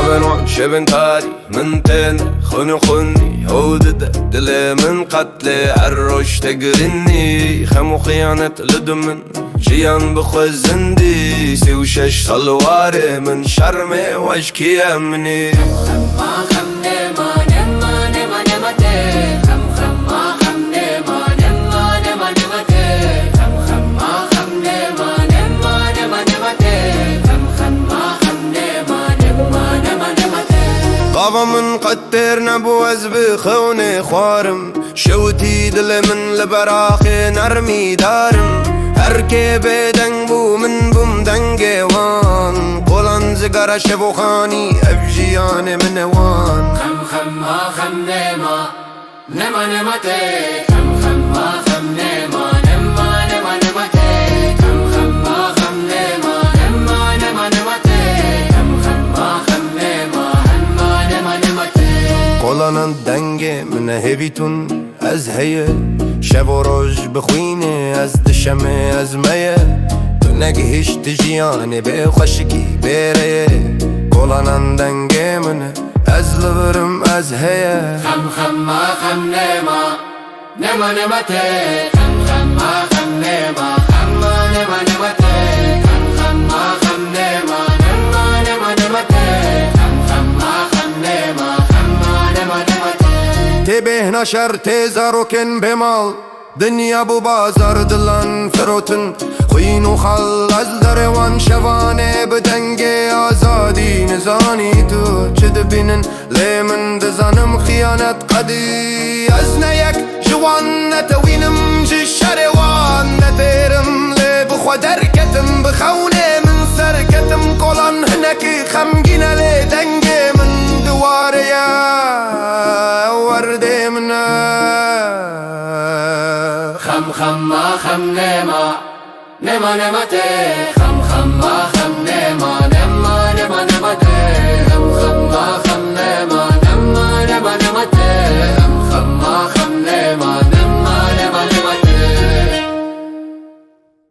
من وحش بنتاري من تاني خني هودد دلي من قتلي عروش تقرني خم خيانة لدمن جيان بخزندي سي وشش صلواري من شرمي واشكي امني غابة من قتر نبوز بخوني خوارم شوتي دل من لبراخي نرمي دارم هركي بدنگ بو من بوم دنگي وان قولان زقار شبو خاني افجياني من وان خم خم ما خم نما نما نما تي خم خم ما خم نما نما نما نما تي خم خم ما خم نما نما نما نما تي خم خم ما خم نما نما نما نما تي قولان دنگي من هبيتون از هي شب و روز بخوینه از دشمه از میه تو نگهش تجیانه به خوشکی بره کلانان دنگه منه از لبرم از هیه خم خم ما خم نما نما نما تی خم خم ما خم نما اما نما نما تی خم خم ما خم نما نما نما نما تی خم خم ما خم نما اما نما نما تی تی بهنا شرط زاروکن بمال دنیا بو بازار دلان فروتن خوین و خال از دروان شوانه بدنگ آزادی نزانی تو چه دبینن لیمن دزانم خیانت قدی از نیک جوان نتوینم جی شروان نتیرم لی بخوا درکتم بخونه من سرکتم کلان هنکی خمگینه لی دنگ من دواره ورده من خم خم ما خم نما نما نما تی خم خم ما